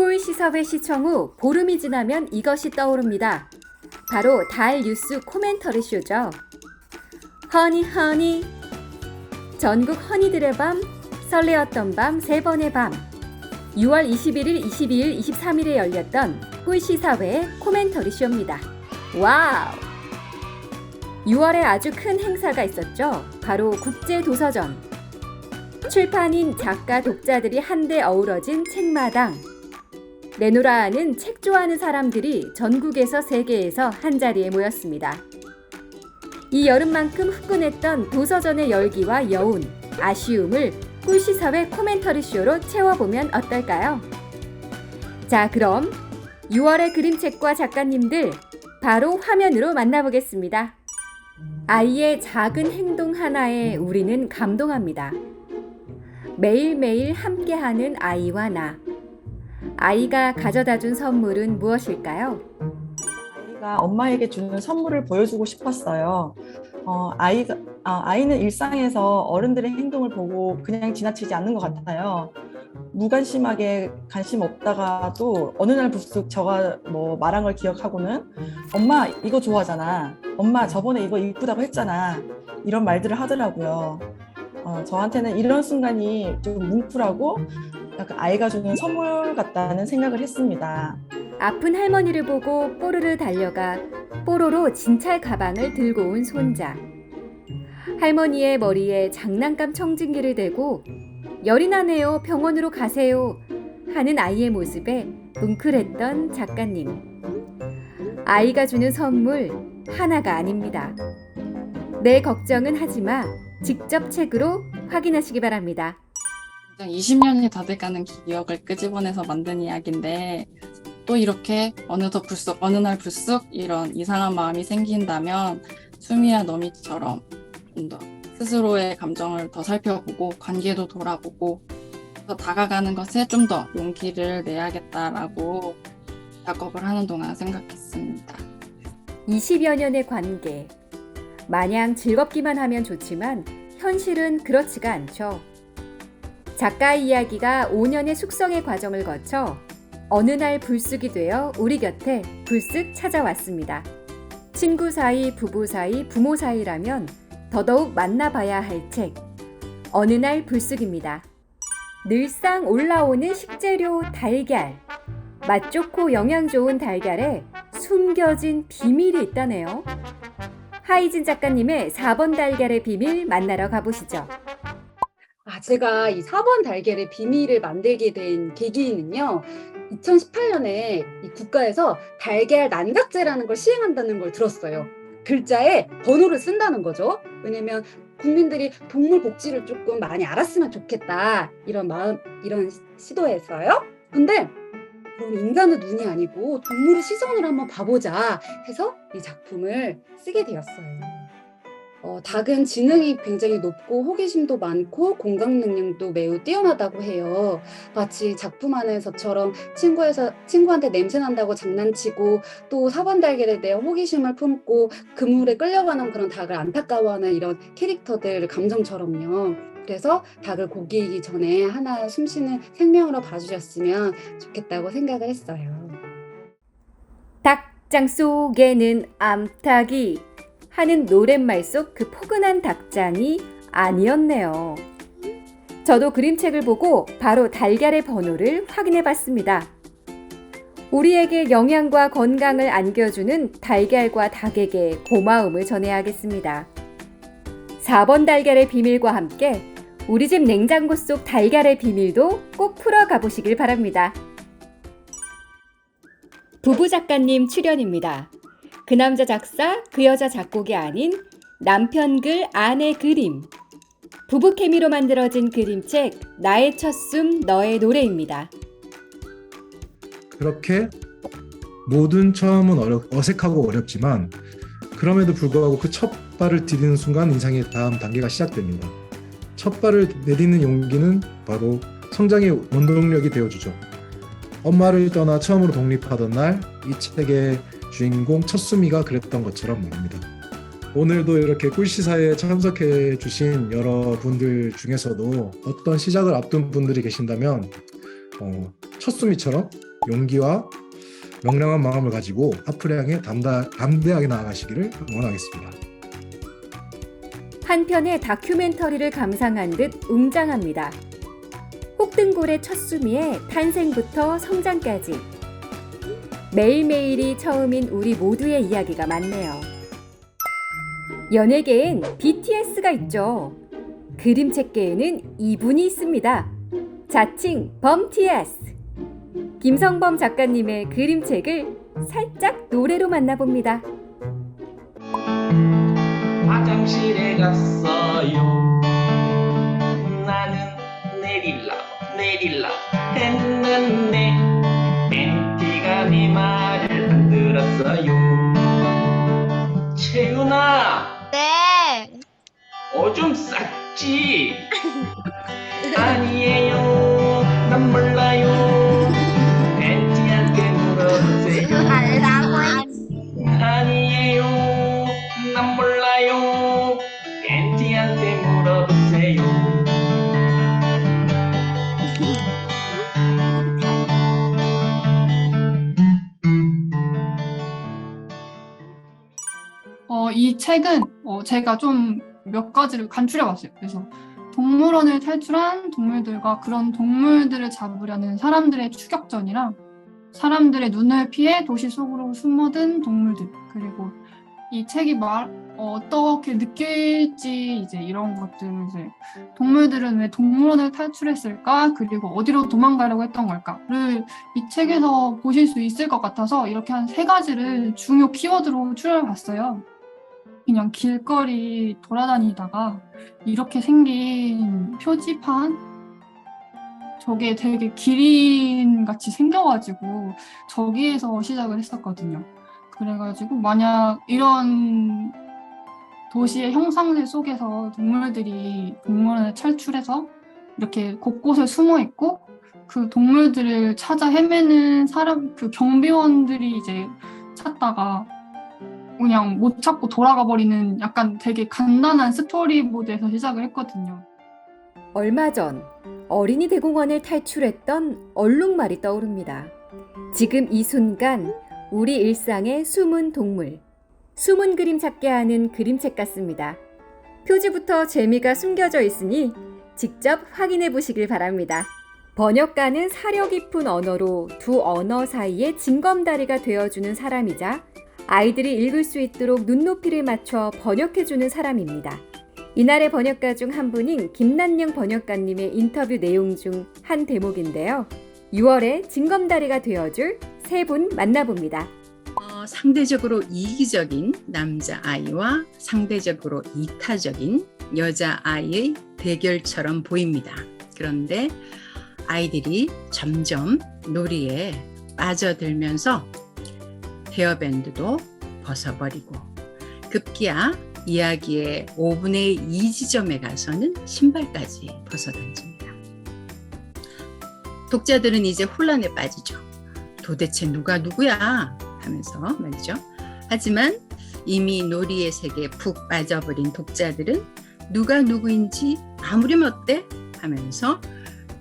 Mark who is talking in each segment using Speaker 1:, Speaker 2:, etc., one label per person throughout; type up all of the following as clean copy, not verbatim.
Speaker 1: 꿀시사회 시청 후 보름이 지나면 이것이 떠오릅니다. 바로 달 뉴스 코멘터리 쇼죠. 허니 허니, 전국 허니들의 밤, 설레었던 밤 세 번의 밤. 6월 21일, 22일, 23일에 열렸던 꿀시사회의 코멘터리 쇼입니다. 와우! 6월에 아주 큰 행사가 있었죠. 바로 국제도서전. 출판인, 작가, 독자들이 한데 어우러진 책마당. 내노라 하는 책 좋아하는 사람들이 전국에서 세계에서 한자리에 모였습니다. 이 여름만큼 후끈했던 도서전의 열기와 여운, 아쉬움을 꿀시사회 코멘터리 쇼로 채워보면 어떨까요? 자, 그럼 6월의 그림책과 작가님들 바로 화면으로 만나보겠습니다. 아이의 작은 행동 하나에 우리는 감동합니다. 매일매일 함께하는 아이와 나. 아이가 가져다준 선물은 무엇일까요?
Speaker 2: 아이가 엄마에게 주는 선물을 보여주고 싶었어요. 아이는 일상에서 어른들의 행동을 보고 그냥 지나치지 않는 것 같아요. 무관심하게 관심 없다가도 어느 날 불쑥 저가 말한 걸 기억하고는 엄마 이거 좋아하잖아. 엄마 저번에 이거 이쁘다고 했잖아. 이런 말들을 하더라고요. 저한테는 이런 순간이 좀 뭉클하고 약간 아이가 주는 선물 같다는 생각을 했습니다.
Speaker 1: 아픈 할머니를 보고 뽀르르 달려가 뽀로로 진찰 가방을 들고 온 손자. 할머니의 머리에 장난감 청진기를 대고 열이 나네요, 병원으로 가세요 하는 아이의 모습에 뭉클했던 작가님. 아이가 주는 선물 하나가 아닙니다. 내 걱정은 하지마. 직접 책으로 확인하시기 바랍니다.
Speaker 3: 20년이 다 돼가는 기억을 끄집어내서 만든 이야기인데 또 이렇게 어느 날 불쑥 이런 이상한 마음이 생긴다면 수미야 너미처럼 좀 더 스스로의 감정을 더 살펴보고 관계도 돌아보고 더 다가가는 것에 좀 더 용기를 내야겠다라고 작업을 하는 동안 생각했습니다.
Speaker 1: 20여 년의 관계. 마냥 즐겁기만 하면 좋지만 현실은 그렇지가 않죠. 작가의 이야기가 5년의 숙성의 과정을 거쳐 어느 날 불쑥이 되어 우리 곁에 불쑥 찾아왔습니다. 친구 사이, 부부 사이, 부모 사이라면 더더욱 만나봐야 할 책. 어느 날 불쑥입니다. 늘상 올라오는 식재료 달걀. 맛 좋고 영양 좋은 달걀에 숨겨진 비밀이 있다네요. 하이진 작가님의 4번 달걀의 비밀 만나러 가보시죠.
Speaker 4: 제가 이 4번 달걀의 비밀을 만들게 된 계기는요. 2018년에 이 국가에서 달걀 난각제라는 걸 시행한다는 걸 들었어요. 글자에 번호를 쓴다는 거죠. 왜냐면 국민들이 동물 복지를 조금 많이 알았으면 좋겠다. 이런 시도에서요. 근데 그럼 인간의 눈이 아니고 동물의 시선으로 한번 봐보자 해서 이 작품을 쓰게 되었어요. 닭은 지능이 굉장히 높고 호기심도 많고 공감 능력도 매우 뛰어나다고 해요. 마치 작품 안에서처럼 친구한테 냄새 난다고 장난치고 또 4번 달걀에 대해 호기심을 품고 그물에 끌려가는 그런 닭을 안타까워하는 이런 캐릭터들 감정처럼요. 그래서 닭을 고기이기 전에 하나 숨쉬는 생명으로 봐주셨으면 좋겠다고 생각을 했어요.
Speaker 1: 닭장 속에는 암탉이 하는 노랫말 속 그 포근한 닭장이 아니었네요. 저도 그림책을 보고 바로 달걀의 번호를 확인해 봤습니다. 우리에게 영양과 건강을 안겨주는 달걀과 닭에게 고마움을 전해야겠습니다. 4번 달걀의 비밀과 함께 우리 집 냉장고 속 달걀의 비밀도 꼭 풀어가 보시길 바랍니다. 부부 작가님 출연입니다. 그 남자 작사, 그 여자 작곡이 아닌 남편 글, 아내 그림. 부부 케미로 만들어진 그림책 나의 첫숨, 너의 노래입니다.
Speaker 5: 그렇게 모든 처음은 어색하고 어렵지만 그럼에도 불구하고 그 첫 발을 디디는 순간 인생의 다음 단계가 시작됩니다. 첫 발을 내딛는 용기는 바로 성장의 원동력이 되어주죠. 엄마를 떠나 처음으로 독립하던 날 이 책의 주인공 첫수미가 그랬던 것처럼 말입니다. 오늘도 이렇게 꿀시사에 참석해 주신 여러분들 중에서도 어떤 시작을 앞둔 분들이 계신다면 첫수미처럼 용기와 명랑한 마음을 가지고 앞을 향해 담대하게 나아가시기를 응원하겠습니다.
Speaker 1: 한편의 다큐멘터리를 감상한 듯 웅장합니다. 혹등골의 첫수미의 탄생부터 성장까지 매일매일이 처음인 우리 모두의 이야기가 많네요. 연예계엔 BTS가 있죠. 그림책계에는 이분이 있습니다. 자칭 범TS. 김성범 작가님의 그림책을 살짝 노래로 만나봅니다.
Speaker 6: 화장실에 갔어요. 나는 내릴라 했는데 팬티가 네 말을 안 들었어요. 채윤아,
Speaker 7: 네.
Speaker 6: 오줌 쌌지? 아니에요, 난 몰라요. 팬티한테 물어보세요. 아니에요, 난 몰라요. 팬티한테 물어보세요.
Speaker 3: 이 책은 제가 좀 몇 가지를 간추려봤어요. 그래서 동물원을 탈출한 동물들과 그런 동물들을 잡으려는 사람들의 추격전이랑 사람들의 눈을 피해 도시 속으로 숨어든 동물들, 그리고 이 책이 어떻게 느낄지 이제 이런 것들을 이제 동물들은 왜 동물원을 탈출했을까, 그리고 어디로 도망가려고 했던 걸까를 이 책에서 보실 수 있을 것 같아서 이렇게 한 3가지를 중요 키워드로 추려봤어요. 그냥 길거리 돌아다니다가 이렇게 생긴 표지판, 저게 되게 기린같이 생겨가지고 저기에서 시작을 했었거든요. 그래가지고 만약 이런 도시의 형상들 속에서 동물들이 동물원을 탈출해서 이렇게 곳곳에 숨어 있고 그 동물들을 찾아 헤매는 그 경비원들이 이제 찾다가 그냥 못 찾고 돌아가 버리는 약간 되게 간단한 스토리보드에서 시작을 했거든요.
Speaker 1: 얼마 전 어린이 대공원을 탈출했던 얼룩말이 떠오릅니다. 지금 이 순간 우리 일상의 숨은 동물, 숨은 그림 찾게 하는 그림책 같습니다. 표지부터 재미가 숨겨져 있으니 직접 확인해 보시길 바랍니다. 번역가는 사려 깊은 언어로 두 언어 사이의 징검다리가 되어주는 사람이자 아이들이 읽을 수 있도록 눈높이를 맞춰 번역해주는 사람입니다. 이날의 번역가 중 한 분인 김난영 번역가님의 인터뷰 내용 중 한 대목인데요. 6월에 징검다리가 되어줄 3분 만나봅니다.
Speaker 8: 상대적으로 이기적인 남자아이와 상대적으로 이타적인 여자아이의 대결처럼 보입니다. 그런데 아이들이 점점 놀이에 빠져들면서 헤어밴드도 벗어버리고 급기야 이야기의 5분의 2 지점에 가서는 신발까지 벗어던집니다. 독자들은 이제 혼란에 빠지죠. 도대체 누가 누구야? 하면서 말이죠. 하지만 이미 놀이의 세계에 푹 빠져버린 독자들은 누가 누구인지 아무렴 어때? 하면서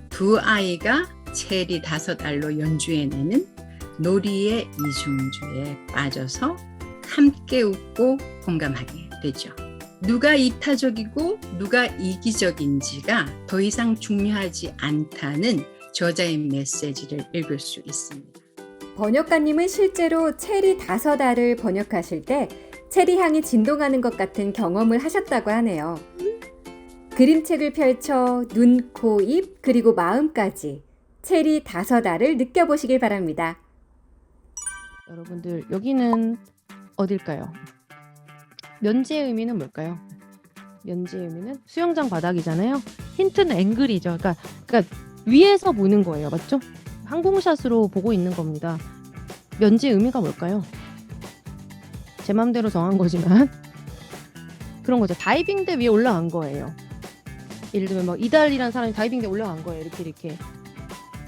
Speaker 8: 두 아이가 체리 5알로 연주해내는 놀이의 이중주에 빠져서 함께 웃고 공감하게 되죠. 누가 이타적이고 누가 이기적인지가 더 이상 중요하지 않다는 저자의 메시지를 읽을 수 있습니다.
Speaker 1: 번역가님은 실제로 체리 5알을 번역하실 때 체리 향이 진동하는 것 같은 경험을 하셨다고 하네요. 그림책을 펼쳐 눈, 코, 입, 그리고 마음까지 체리 5알을 느껴보시길 바랍니다.
Speaker 9: 여러분들 여기는 어딜까요? 면지의 의미는 뭘까요? 면지의 의미는 수영장 바닥이잖아요. 힌트는 앵글이죠. 그러니까 위에서 보는 거예요. 맞죠? 항공샷으로 보고 있는 겁니다. 면지의 의미가 뭘까요? 제 맘대로 정한 거지만 그런 거죠. 다이빙대 위에 올라간 거예요. 예를 들면 막 이달이라는 사람이 다이빙대 올라간 거예요. 이렇게.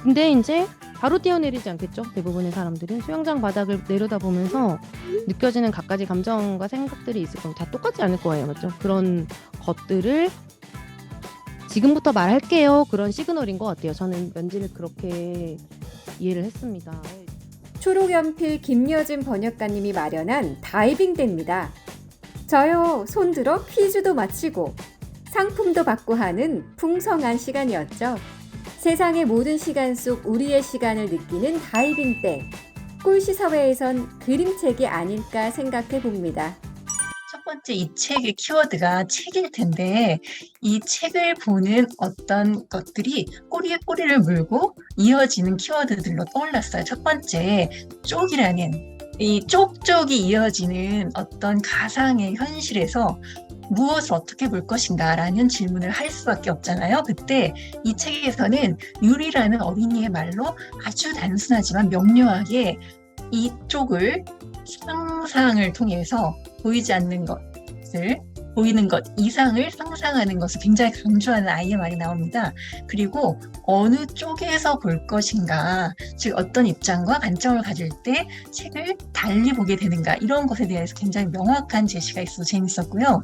Speaker 9: 근데 이제 바로 뛰어내리지 않겠죠? 대부분의 사람들은 수영장 바닥을 내려다보면서 느껴지는 갖가지 감정과 생각들이 있을 거예요. 다 똑같지 않을 거예요. 맞죠? 그런 것들을 지금부터 말할게요. 그런 시그널인 것 같아요. 저는 면지를 그렇게 이해를 했습니다.
Speaker 1: 초록연필 김여진 번역가님이 마련한 다이빙대입니다. 저요, 손들어 퀴즈도 마치고 상품도 받고 하는 풍성한 시간이었죠. 세상의 모든 시간 속 우리의 시간을 느끼는 다이빙대. 꿀시 사회에선 그림책이 아닐까 생각해 봅니다.
Speaker 7: 첫 번째 이 책의 키워드가 책일 텐데 이 책을 보는 어떤 것들이 꼬리에 꼬리를 물고 이어지는 키워드들로 떠올랐어요. 첫 번째, 쪽이라는 이 쪽쪽이 이어지는 어떤 가상의 현실에서 무엇을 어떻게 볼 것인가라는 질문을 할 수밖에 없잖아요. 그때 이 책에서는 유리라는 어린이의 말로 아주 단순하지만 명료하게 이 쪽을 상상을 통해서 보이지 않는 것을 보이는 것 이상을 상상하는 것을 굉장히 강조하는 아이의 말이 나옵니다. 그리고 어느 쪽에서 볼 것인가, 즉 어떤 입장과 관점을 가질 때 책을 달리 보게 되는가 이런 것에 대해서 굉장히 명확한 제시가 있어서 재밌었고요.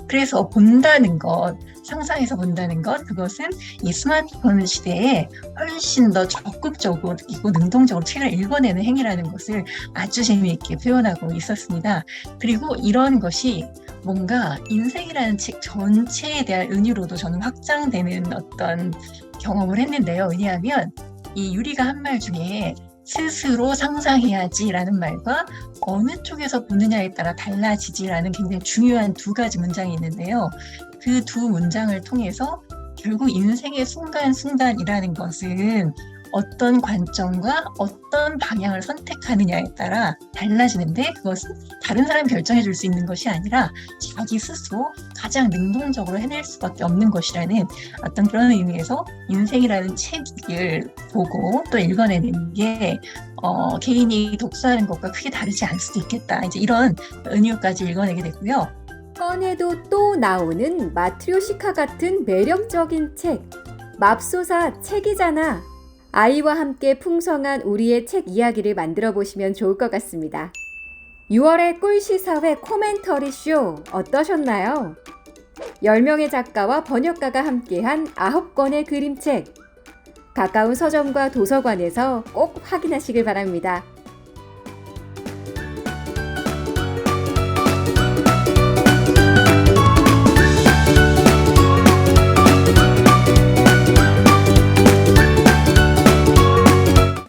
Speaker 7: 그래서 본다는 것, 상상해서 본다는 것, 그것은 이 스마트폰 시대에 훨씬 더 적극적으로 그리고 능동적으로 책을 읽어내는 행위라는 것을 아주 재미있게 표현하고 있었습니다. 그리고 이런 것이 뭔가 인생이라는 책 전체에 대한 은유로도 저는 확장되는 어떤 경험을 했는데요. 왜냐하면 이 유리가 한 말 중에 스스로 상상해야지라는 말과 어느 쪽에서 보느냐에 따라 달라지지라는 굉장히 중요한 두 가지 문장이 있는데요. 그 두 문장을 통해서 결국 인생의 순간순간이라는 것은 어떤 관점과 어떤 방향을 선택하느냐에 따라 달라지는데 그것은 다른 사람이 결정해 줄 수 있는 것이 아니라 자기 스스로 가장 능동적으로 해낼 수밖에 없는 것이라는 어떤 그런 의미에서 인생이라는 책을 보고 또 읽어내는 게 개인이 독서하는 것과 크게 다르지 않을 수도 있겠다. 이제 이런 은유까지 읽어내게 됐고요.
Speaker 1: 꺼내도 또 나오는 마트리오시카 같은 매력적인 책. 맙소사 책이잖아. 아이와 함께 풍성한 우리의 책 이야기를 만들어 보시면 좋을 것 같습니다. 6월의 꿀시사회 코멘터리 쇼 어떠셨나요? 10명의 작가와 번역가가 함께한 9권의 그림책. 가까운 서점과 도서관에서 꼭 확인하시길 바랍니다.